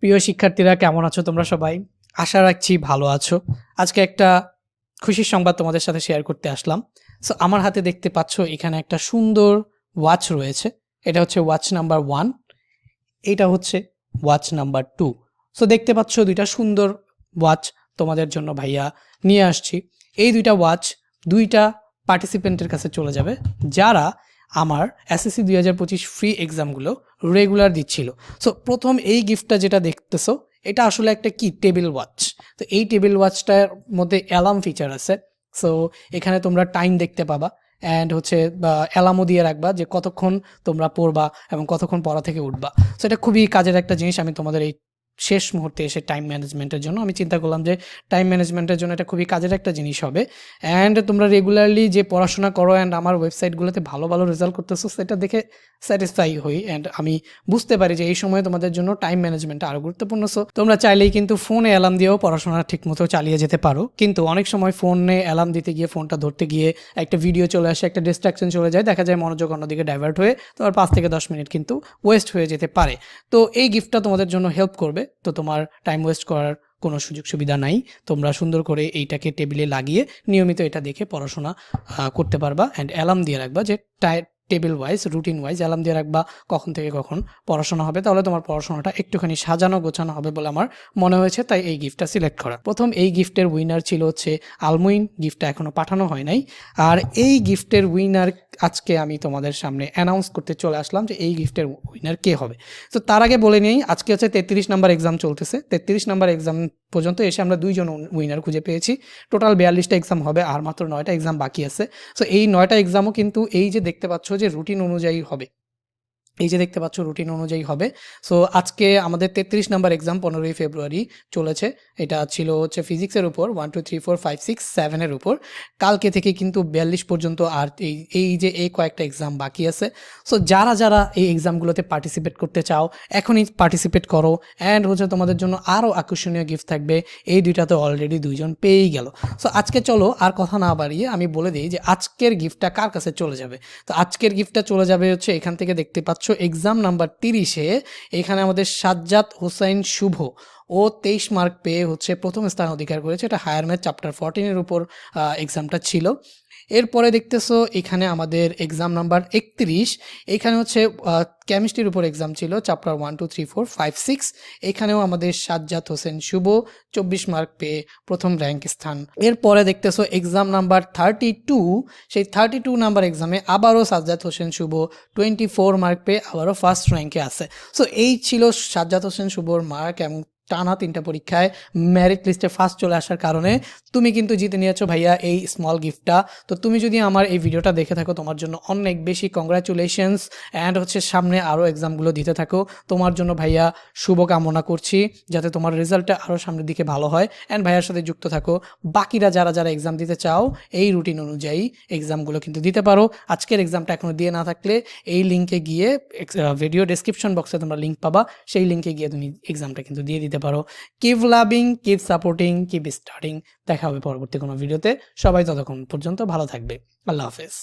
প্রিয় শিক্ষার্থীরা কেমন আছো তোমরা সবাই? আশা রাখছি ভালো আছো। আজকে একটা খুশির সংবাদ তোমাদের সাথে শেয়ার করতে আসলাম। সো আমার হাতে দেখতে পাচ্ছ এখানে একটা সুন্দর ওয়াচ রয়েছে। এটা হচ্ছে ওয়াচ নাম্বার 1, এটা হচ্ছে ওয়াচ নাম্বার 2। সো দেখতে পাচ্ছ ২টা সুন্দর ওয়াচ তোমাদের জন্য ভাইয়া নিয়ে আসছি। এই ২টা ওয়াচ ২টা পার্টিসিপেন্টের কাছে চলে যাবে যারা আমার এসএসসি ২০২৫ ফ্রি এক্সামগুলো রেগুলার দিচ্ছিল। সো প্রথম এই গিফটটা যেটা দেখতেছো এটা আসলে একটা কি টেবিল ওয়াচ। তো এই টেবিল ওয়াচটার মধ্যে অ্যালার্ম ফিচার আছে। সো এখানে তোমরা টাইম দেখতে পাবা অ্যান্ড হচ্ছে অ্যালার্মও দিয়ে রাখবা যে কতক্ষণ তোমরা পড়বা এবং কতক্ষণ পড়া থেকে উঠবা। সো এটা খুবই কাজের একটা জিনিস। আমি তোমাদের এই শেষ মুহূর্তে এসে টাইম ম্যানেজমেন্টের জন্য আমি চিন্তা করলাম যে টাইম ম্যানেজমেন্টের জন্য এটা খুবই কাজের একটা জিনিস হবে। অ্যান্ড তোমরা রেগুলারলি যে পড়াশোনা করো অ্যান্ড আমার ওয়েবসাইটগুলোতে ভালো ভালো রেজাল্ট করতেছো সেটা দেখে স্যাটিসফাই হই অ্যান্ড আমি বুঝতে পারি যে এই সময় তোমাদের জন্য টাইম ম্যানেজমেন্টটা আরও গুরুত্বপূর্ণ। সো তোমরা চাইলেই কিন্তু ফোনে অ্যালার্ম দিয়েও পড়াশোনা ঠিকমতো চালিয়ে যেতে পারো, কিন্তু অনেক সময় ফোনে অ্যালার্ম দিতে গিয়ে ফোনটা ধরতে গিয়ে একটা ভিডিও চলে আসে, একটা ডিস্ট্রাকশন চলে যায়, দেখা যায় মনোযোগ অন্যদিকে ডাইভার্ট হয়ে তোমার 5 থেকে 10 মিনিট কিন্তু ওয়েস্ট হয়ে যেতে পারে। তো এই গিফটটা তোমাদের জন্য হেল্প করবে। তো তোমার টাইম ওয়েস্ট করার কোনো সুযোগ সুবিধা নাই। তোমরা সুন্দর করে এইটাকে টেবিলে লাগিয়ে নিয়মিত এটা দেখে পড়াশোনা করতে পারবা। অ্যান্ড অ্যালার্ম দিয়ে রাখবা যে table wise routine wise alarm দিয়ে রাখবা কখন থেকে কখন পড়াশোনা হবে, তাহলে তোমার পড়াশোনাটা একটুখানি সাজানো গোছানো হবে বলে আমার মনে হয়েছে, তাই এই গিফটটা সিলেক্ট করা। প্রথম এই গিফটের উইনার ছিল হচ্ছে আলমুইন। গিফটটা এখনও পাঠানো হয় নাই। আর এই গিফটের উইনার আজকে আমি তোমাদের সামনে অ্যানাউন্স করতে চলে আসলাম যে এই গিফটের উইনার কে হবে। তো তার আগে বলে নিই, আজকে হচ্ছে 33 নাম্বার এক্সাম চলতেছে। 33 নাম্বার এক্সাম পর্যন্ত এসে আমরা 2 জন উইনার খুঁজে পেয়েছি। টোটাল 42টা এক্সাম হবে আর মাত্র 9টা এক্সাম বাকি আছে। সো এই 9টা এক্সামও কিন্তু এই যে দেখতে পাচ্ছ যে রুটিন অনুযায়ী হবে, এই যে দেখতে পাচ্ছ রুটিন অনুযায়ী হবে। সো আজকে আমাদের 33 নাম্বার এক্সাম 15ই ফেব্রুয়ারি চলেছে। এটা ছিল হচ্ছে ফিজিক্সের উপর 1 2 3 4 5 6 7 এর উপর। কালকে থেকে কিন্তু 42 পর্যন্ত আর এই যে এই কয়েকটা এক্সাম বাকি আছে। সো যারা যারা এই এক্সামগুলোতে পার্টিসিপেট করতে চাও এখনই পার্টিসিপেট করো। অ্যান্ড হচ্ছে তোমাদের জন্য আরও আকর্ষণীয় গিফট থাকবে। এই দুইটাতে অলরেডি 2 জন পেয়েই গেল। সো আজকে চলো আর কথা না বাড়িয়ে আমি বলে দিই যে আজকের গিফটটা কার কাছে চলে যাবে। তো আজকের গিফটটা চলে যাবে হচ্ছে এখান থেকে দেখতে পাচ্ছ এক্সাম নাম্বার 30-এ এখানে আমাদের সাজ্জাদ হোসাইন শুভ, ও 23 মার্ক পেয়ে হচ্ছে প্রথম স্থান অধিকার করেছে। এটা হায়ার ম্যাথ চ্যাপ্টার 14-এর উপর এক্সামটা ছিল। এরপরে দেখতেছো এখানে আমাদের এক্সাম নাম্বার 31, এখানে হচ্ছে কেমিস্ট্রির উপর এক্সাম ছিল চ্যাপ্টার 1 2 3 4 5 6। এখানেও আমাদের সাজ্জাদ হোসেন শুভ 24 মার্ক পেয়ে প্রথম র্যাঙ্ক স্থান। এরপরে দেখতেছো এক্সাম নাম্বার 32, সেই 32 নাম্বার এক্সামে আবারও সাজ্জাদ হোসেন শুভ 24 মার্ক পেয়ে আবারও ফার্স্ট র্যাঙ্কে আছে। সো এই ছিল সাজ্জাদ হোসেন শুভর মার্ক, এবং টানা 3টা পরীক্ষায় মেরিট লিস্টে ফার্স্ট চলে আসার কারণে তুমি কিন্তু জিতে নিয়েছো ভাইয়া এই স্মল গিফটটা। তো তুমি যদি আমার এই ভিডিওটা দেখে থাকো তোমার জন্য অনেক বেশি কংগ্রাচুলেশনস। অ্যান্ড হচ্ছে সামনে আরও এক্সামগুলো দিতে থাকো। তোমার জন্য ভাইয়া শুভ কামনা করছি যাতে তোমার রেজাল্টটা আরও সামনের দিকে ভালো হয়। অ্যান্ড ভাইয়ার সাথে যুক্ত থাকো। বাকিরা যারা যারা এক্সাম দিতে চাও এই রুটিন অনুযায়ী এক্সামগুলো কিন্তু দিতে পারো। আজকের এক্সামটা এখনও দিয়ে না থাকলে এই লিঙ্কে গিয়ে ভিডিও ডেসক্রিপশন বক্সে তোমরা লিঙ্ক পাবা, সেই লিঙ্কে গিয়ে তুমি এক্সামটা কিন্তু দিয়ে দিতে পারো। Keep loving, keep supporting, keep starting. দেখা হবে পরবর্তী কোনো ভিডিওতে। সবাই ততক্ষণ পর্যন্ত ভালো থাকবে। আল্লাহ হাফেজ।